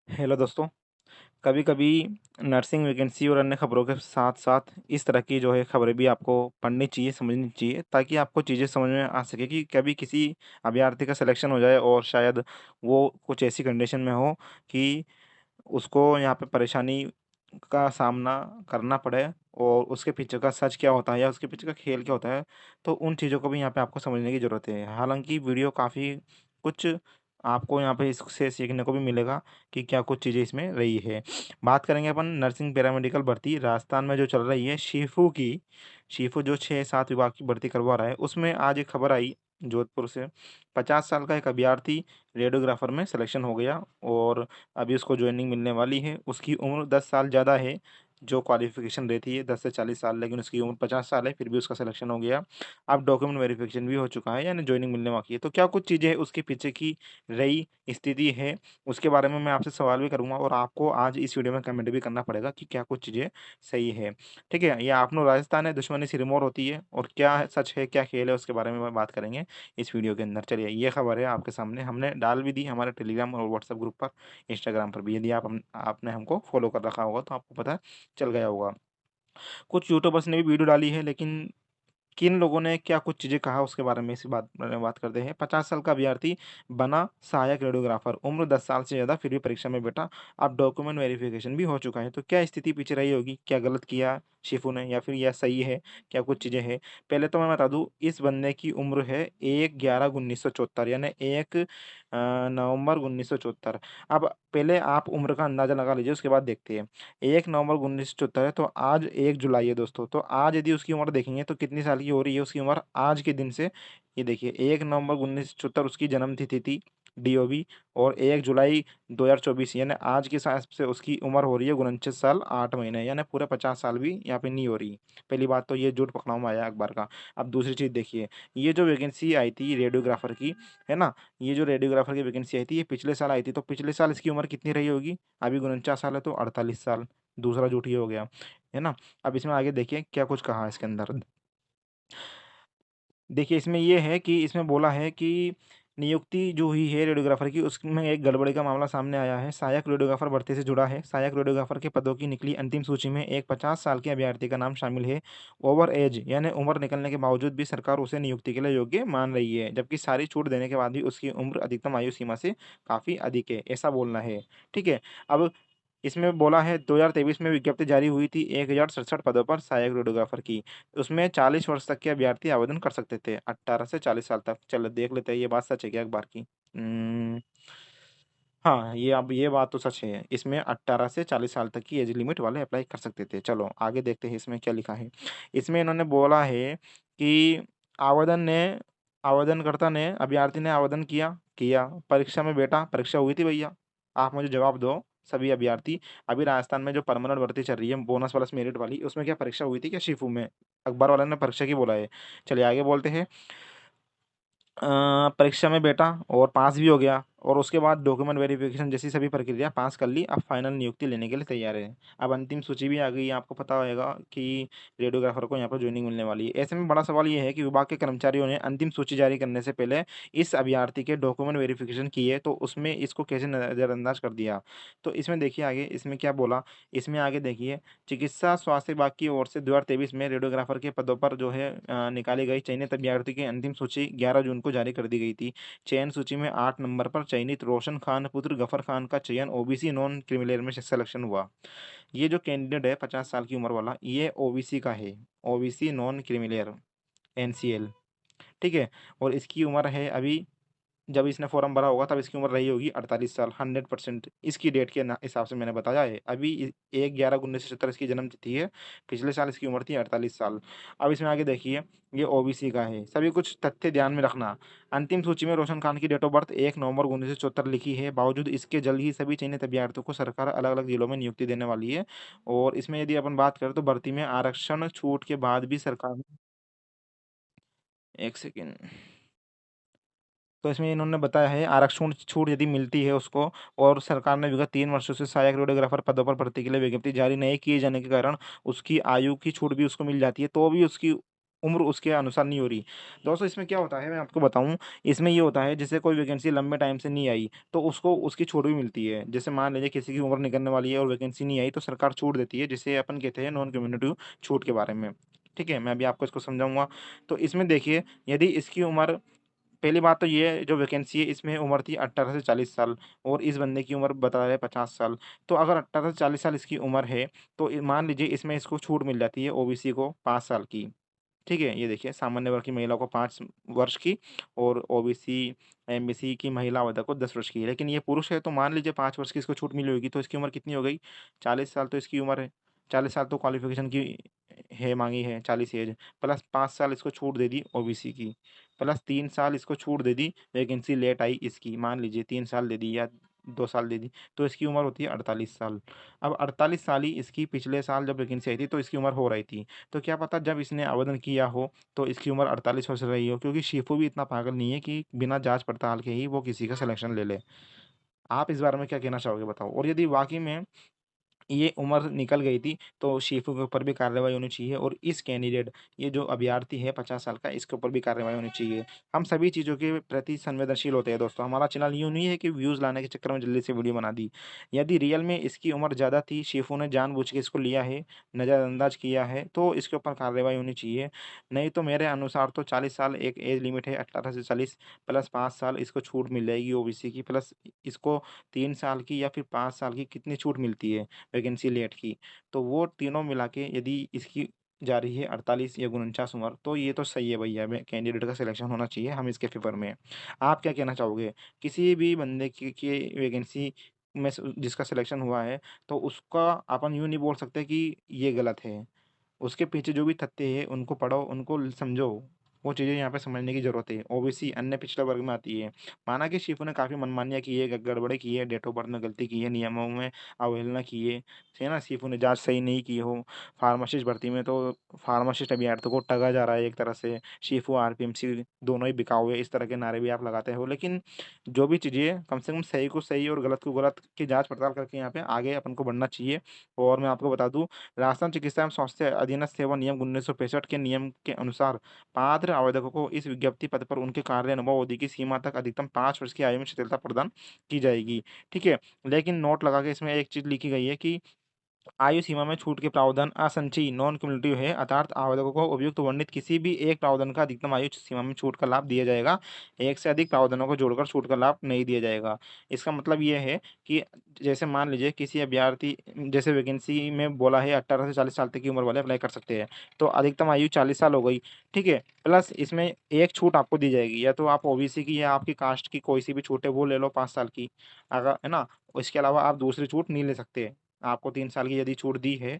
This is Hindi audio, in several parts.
हेलो दोस्तों। कभी कभी नर्सिंग वैकेंसी और अन्य खबरों के साथ साथ इस तरह की जो है खबरें भी आपको पढ़नी चाहिए, समझनी चाहिए, ताकि आपको चीज़ें समझ में आ सके कि कभी किसी अभ्यर्थी का सिलेक्शन हो जाए और शायद वो कुछ ऐसी कंडीशन में हो कि उसको यहाँ पे परेशानी का सामना करना पड़े और उसके पीछे का सच क्या होता है या उसके पीछे का खेल क्या होता है। तो उन चीज़ों को भी यहाँ पे आपको समझने की ज़रूरत है। हालाँकि वीडियो काफ़ी कुछ आपको यहाँ पे इससे सीखने को भी मिलेगा कि क्या कुछ चीज़ें इसमें रही है। बात करेंगे अपन नर्सिंग पैरामेडिकल भर्ती राजस्थान में जो चल रही है शिफू की। शिफू जो 6-7 विभाग की भर्ती करवा रहा है, उसमें आज एक खबर आई जोधपुर से। 50 साल का एक अभ्यर्थी रेडियोग्राफर में सिलेक्शन हो गया और अभी उसको जॉइनिंग मिलने वाली है। उसकी उम्र 10 साल ज़्यादा है, जो क्वालिफ़िकेशन रहती है 10 से 40 साल, लेकिन उसकी उम्र 50 साल है, फिर भी उसका सिलेक्शन हो गया। अब डॉक्यूमेंट वेरिफ़िकेशन भी हो चुका है, यानी जॉइनिंग मिलने बाकी है। तो क्या कुछ चीज़ें उसके पीछे की रही स्थिति है, उसके बारे में मैं आपसे सवाल भी करूँगा और आपको आज इस वीडियो में कमेंट भी करना पड़ेगा कि क्या कुछ चीज़ें सही है। ठीक है? ये आपनो राजस्थान है, दुश्मनी सिरमौर होती है और क्या सच है, क्या खेल है, उसके बारे में बात करेंगे इस वीडियो के अंदर। चलिए, ये खबर है आपके सामने, हमने डाल भी दी हमारे टेलीग्राम और व्हाट्सएप ग्रुप पर, इंस्टाग्राम पर भी। यदि आपने हमको फॉलो कर रखा होगा तो आपको पता चल गया होगा। कुछ यूट्यूबर्स ने भी वीडियो डाली है, लेकिन किन लोगों ने क्या कुछ चीज़ें कहा उसके बारे में इसी बात करते हैं। 50 साल का अभ्यर्थी बना सहायक रेडियोग्राफर, उम्र 10 साल से ज़्यादा, फिर भी परीक्षा में बैठा। अब डॉक्यूमेंट वेरिफिकेशन भी हो चुका है। तो क्या स्थिति पीछे रही होगी? क्या गलत किया शिफू ने या फिर यह सही है? क्या कुछ चीज़ें हैं? पहले तो मैं बता दूँ, इस बंदे की उम्र है 1/11/1974, यानी 1 नवंबर 1974। अब पहले आप उम्र का अंदाज़ा लगा लीजिए, उसके बाद देखते हैं। 1 नवंबर 1974 है, तो आज 1 जुलाई है दोस्तों। तो आज यदि उसकी उम्र देखेंगे तो कितनी साल की हो रही है उसकी उम्र आज के दिन से? ये देखिए, 1 नवंबर 1974 उसकी जन्म तिथि थी, डीओबी, और 1 जुलाई 2024 यानी आज के हिसाब से उसकी उम्र हो रही है 39 साल 8 महीने, यानी पूरे 50 साल भी यहाँ पे नहीं हो रही। पहली बात तो ये झूठ पकड़ाऊ में आया अखबार का। अब दूसरी चीज़ देखिए, ये जो वैकेंसी आई थी रेडियोग्राफ़र की, है ना? ये जो रेडियोग्राफ़र की वैकेंसी आई थी, ये पिछले साल आई थी, तो पिछले साल इसकी उम्र कितनी रही होगी? अभी 49 साल है, तो 48 साल। दूसरा झूठ ये हो गया, है ना? अब इसमें आगे देखिए क्या कुछ कहा है इसके अंदर। देखिए, इसमें ये है कि इसमें बोला है कि नियुक्ति जो हुई है रेडियोग्राफर की, उसमें एक गड़बड़ी का मामला सामने आया है। सहायक रेडियोग्राफर भर्ती से जुड़ा है। सहायक रेडियोग्राफर के पदों की निकली अंतिम सूची में एक 50 साल के अभ्यर्थी का नाम शामिल है। ओवर एज यानी उम्र निकलने के बावजूद भी सरकार उसे नियुक्ति के लिए योग्य मान रही है, जबकि सारी छूट देने के बाद भी उसकी उम्र अधिकतम आयु सीमा से काफ़ी अधिक है, ऐसा बोलना है। ठीक है? अब इसमें बोला है 2023 में विज्ञप्ति जारी हुई थी 1067 पदों पर सहायक रेडियोग्राफर की। उसमें 40 वर्ष तक के अभ्यर्थी आवेदन कर सकते थे, 18 से 40 साल तक। चलो देख लेते हैं ये बात सच है क्या अखबार की। हाँ, ये बात तो सच है। इसमें 18 से 40 साल तक की एज लिमिट वाले अप्लाई कर सकते थे। चलो आगे देखते हैं इसमें क्या लिखा है। इसमें इन्होंने बोला है कि आवेदन ने आवेदनकर्ता ने अभ्यर्थी ने आवेदन किया। परीक्षा में बैठा, परीक्षा हुई थी भैया। आप मुझे जवाब दो, सभी अभ्यर्थी। अभी राजस्थान में जो परमानेंट भर्ती चल रही है बोनस प्लस मेरिट वाली, उसमें क्या परीक्षा हुई थी क्या शिफू में? अखबार वाले ने परीक्षा की बोला है। चलिए आगे बोलते हैं। परीक्षा में बैठा और पास भी हो गया, और उसके बाद डॉक्यूमेंट वेरिफिकेशन जैसी सभी प्रक्रिया पास कर ली। अब फाइनल नियुक्ति लेने के लिए तैयार है। अब अंतिम सूची भी आ गई है, आपको पता होगा कि रेडियोग्राफर को यहाँ पर ज्वाइनिंग मिलने वाली है। ऐसे में बड़ा सवाल ये है कि विभाग के कर्मचारियों ने अंतिम सूची जारी करने से पहले इस अभ्यर्थी के डॉक्यूमेंट वेरिफिकेशन किए, तो उसमें इसको कैसे नज़रअंदाज कर दिया? तो इसमें देखिए आगे इसमें क्या बोला। इसमें आगे देखिए, चिकित्सा स्वास्थ्य विभाग की ओर से 2023 में रेडियोग्राफर के पदों पर जो है निकाली गई चयनित अभ्यर्थी की अंतिम सूची 11 जून को जारी कर दी गई थी। चयन सूची में 8 नंबर पर चयनित रोशन खान पुत्र गफर खान का चयन ओबीसी नॉन क्रिमिनल में सिलेक्शन हुआ। ये जो कैंडिडेट है 50 साल की उम्र वाला, ये ओबीसी का है, ओबीसी नॉन क्रिमिनल, एनसीएल। ठीक है? और इसकी उम्र है अभी, जब इसने फॉर्म भरा होगा तब इसकी उम्र रही होगी 48 साल, 100% इसकी डेट के हिसाब से मैंने बताया है। अभी 1/11/1970 इसकी जन्म तिथि है, पिछले साल इसकी उम्र थी 48 साल। अब इसमें आगे देखिए, ये ओबीसी का है। सभी कुछ तथ्य ध्यान में रखना। अंतिम सूची में रोशन खान की डेट ऑफ बर्थ 1 नवंबर 1974 लिखी है। बावजूद इसके जल्द ही सभी चयनित अभ्यर्थियों को सरकार अलग अलग जिलों में नियुक्ति देने वाली है। और इसमें यदि अपन बात करें तो भर्ती में आरक्षण छूट के बाद भी सरकार ने, एक सेकेंड, तो इसमें इन्होंने बताया है आरक्षण छूट यदि मिलती है उसको, और सरकार ने विगत 3 वर्षों से सहायक रेडियोग्राफर पदों पर भर्ती के लिए विज्ञप्ति जारी नहीं किए जाने के कारण उसकी आयु की छूट भी उसको मिल जाती है, तो भी उसकी उम्र उसके अनुसार नहीं हो रही। दोस्तों इसमें क्या होता है मैं आपको बताऊँ, इसमें ये होता है जैसे कोई वैकेंसी लंबे टाइम से नहीं आई, तो उसको उसकी छूट भी मिलती है। जैसे मान लीजिए किसी की उम्र निकलने वाली है और वैकेंसी नहीं आई, तो सरकार छूट देती है, जिसे अपन कहते हैं नॉन कम्युनिटिव छूट के बारे में। ठीक है? मैं अभी आपको इसको समझाऊँगा। तो इसमें देखिए, यदि इसकी उम्र, पहली बात तो ये है जो वैकेंसी है इसमें उम्र थी 18 से 40 साल और इस बंदे की उम्र बता रहे हैं 50 साल। तो अगर 18 से 40 साल इसकी उम्र है, तो मान लीजिए इसमें इसको छूट मिल जाती है ओबीसी को 5 साल की। ठीक है? ये देखिए, सामान्य वर्ग की महिला को 5 वर्ष की और ओबीसी, एमबीसी की महिला आवेदक को 10 वर्ष की। लेकिन ये पुरुष है तो मान लीजिए 5 वर्ष की इसको छूट मिली होगी, तो इसकी उम्र कितनी हो गई? 40 साल तो इसकी उम्र है। 40 साल तो क्वालिफ़िकेशन की है, माँगी है 40 एज, प्लस 5 साल इसको छूट दे दी ओबीसी की, प्लस 3 साल इसको छूट दे दी, वैकेंसी लेट आई इसकी, मान लीजिए 3 साल दे दी या 2 साल दे दी, तो इसकी उम्र होती है 48 साल। अब 48 साल ही इसकी, पिछले साल जब वैकेंसी आई थी तो इसकी उम्र हो रही थी। तो क्या पता जब इसने आवेदन किया हो तो इसकी उम्र 48 वर्ष रही हो, क्योंकि शिफू भी इतना पागल नहीं है कि बिना जाँच पड़ताल के ही वो किसी का सिलेक्शन ले ले। आप इस बारे में क्या कहना चाहोगे बताओ? और यदि वाक़ई में ये उम्र निकल गई थी, तो शिफू के ऊपर भी कार्रवाई होनी चाहिए और इस कैंडिडेट, ये जो अभ्यर्थी है 50 साल का, इसके ऊपर भी कार्रवाई होनी चाहिए। हम सभी चीज़ों के प्रति संवेदनशील होते हैं दोस्तों। हमारा चैनल यूँ नहीं है कि व्यूज़ लाने के चक्कर में जल्दी से वीडियो बना दी। यदि रियल में इसकी उम्र ज़्यादा थी, शिफू ने जानबूझ के इसको लिया है, नज़रअंदाज किया है, तो इसके ऊपर कार्रवाई होनी चाहिए। नहीं तो मेरे अनुसार तो 40 साल एक एज लिमिट है, 18 से 40 प्लस 5 साल इसको छूट मिल जाएगी ओबीसी की, प्लस इसको 3 साल की या फिर 5 साल की कितनी छूट मिलती है वैकेंसी लेट की, तो वो तीनों मिला के यदि इसकी जा रही है 48 या 49 उम्र, तो ये तो सही है भैया, मैं कैंडिडेट का सिलेक्शन होना चाहिए, हम इसके फ़ेवर में हैं। आप क्या कहना चाहोगे? किसी भी बंदे की वैकेंसी में स जिसका सिलेक्शन हुआ है, तो उसका अपन यूँ नहीं बोल सकते कि ये गलत है। उसके पीछे जो भी तथ्य है उनको पढ़ो, उनको समझो। वो चीज़ें यहाँ पे समझने की ज़रूरत है। ओबीसी अन्य पिछड़ा वर्ग में आती है। माना कि शिफू ने काफ़ी मनमानियाँ की है, गड़बड़ें की है, डेट ऑफ बर्थ में गलती की है, नियमों में अवहेलना की है ना? शिफू ने जाँच सही नहीं की हो। फार्मासिस्ट भर्ती में तो फार्मासिस्ट अभ्यर्थियों को ठगा जा रहा है एक तरह से। शिफू, आरपीएमसी दोनों ही बिकाऊ है, इस तरह के नारे भी आप लगाते हो। लेकिन जो भी चीज़ें कम से कम सही को सही और गलत को गलत की जाँच पड़ताल करके यहाँ पे आगे अपन को बढ़ना चाहिए। और मैं आपको बता दूँ, राजस्थान चिकित्सा एवं स्वास्थ्य अधीनस्थ सेवा नियम 1965 के नियम के अनुसार पात्र आवेदकों को इस विज्ञप्ति पद पर उनके कार्य अनुभव अवधि की सीमा तक अधिकतम 5 वर्ष की आयु में शिथिलता प्रदान की जाएगी। ठीक है? लेकिन नोट लगा के इसमें एक चीज़ लिखी गई है कि आयु सीमा में छूट के प्रावधान असंचयी नॉन क्युमुलेटिव है, अर्थात आवेदकों को उपयुक्त वर्णित किसी भी एक प्रावधान का अधिकतम आयु सीमा में छूट का लाभ दिया जाएगा। एक से अधिक प्रावधानों को जोड़कर छूट का लाभ नहीं दिया जाएगा। इसका मतलब ये है कि जैसे मान लीजिए किसी अभ्यर्थी, जैसे वैकेंसी में बोला है 18 से 40 साल तक की उम्र वाले अप्लाई कर सकते हैं, तो अधिकतम आयु 40 साल हो गई, ठीक है? प्लस इसमें एक छूट आपको दी जाएगी, या तो आप ओबीसी की या आपकी कास्ट की कोई सी भी छूट है वो ले लो 5 साल की, अगर है ना? इसके अलावा आप दूसरी छूट नहीं ले सकते। आपको 3 साल की यदि छूट दी है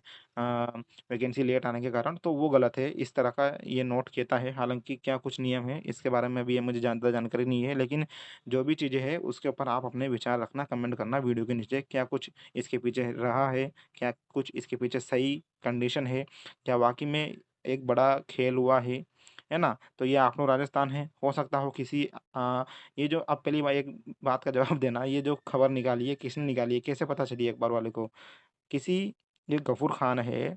वैकेंसी लेट आने के कारण, तो वो गलत है। इस तरह का ये नोट कहता है, हालाँकि क्या कुछ नियम है इसके बारे में भी मुझे ज़्यादा जानकारी नहीं है, लेकिन जो भी चीज़ें हैं उसके ऊपर आप अपने विचार रखना, कमेंट करना वीडियो के नीचे। क्या कुछ इसके पीछे रहा है? क्या कुछ इसके पीछे सही कंडीशन है? क्या वाक़ई में एक बड़ा खेल हुआ है ना? तो ये अखनूर राजस्थान है, हो सकता हो किसी ये जो अब पहली बार एक बात का जवाब देना, ये जो खबर निकाली है, किसने निकाली है? कैसे पता चली अखबार वाले को? किसी, ये गफूर खान है,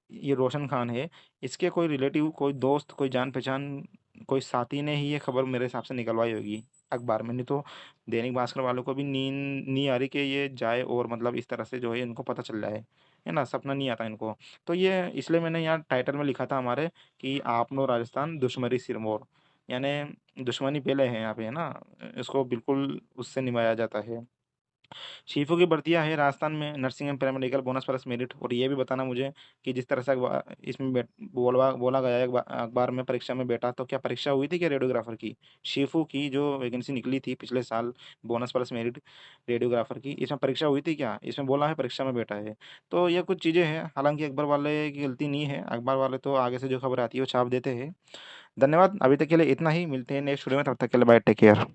ये रोशन खान है, इसके कोई रिलेटिव, कोई दोस्त, कोई जान-पहचान, कोई साथी ने ही ये खबर मेरे हिसाब से निकलवाई होगी अखबार में, नहीं तो दैनिक भास्कर वालों को भी नींद नहीं आ रही कि ये जाए और मतलब इस तरह से जो है इनको पता चल जाए, है ना? सपना नहीं आता इनको। तो ये इसलिए मैंने यहाँ टाइटल में लिखा था हमारे कि आपनो राजस्थान दुश्मनी सिरमौर, यानी दुश्मनी पहले है यहाँ पे, है ना? इसको बिल्कुल उससे निभाया जाता है। शिफो की भर्तियाँ हैं राजस्थान में, nursing and paramedical bonus plus merit. और ये भी बताना मुझे कि जिस तरह से इसमें बोला बोला गया है अखबार में, परीक्षा में बैठा, तो क्या परीक्षा हुई थी क्या रेडियोग्राफर की? शिफो की जो वैकेंसी निकली थी पिछले साल, बोनस प्लस मेरिट रेडियोग्राफर की, इसमें परीक्षा हुई थी क्या? इसमें बोला है परीक्षा में बैठा है। तो ये कुछ चीज़ें हैं, हालाँकि अखबार वाले की गलती नहीं है, अखबार वाले तो आगे से जो खबर आती है वो छाप देते हैं। धन्यवाद, अभी तक के लिए इतना ही, मिलते हैं नेक्स्ट वीडियो में, तब तक के लिए बाय, टेक केयर।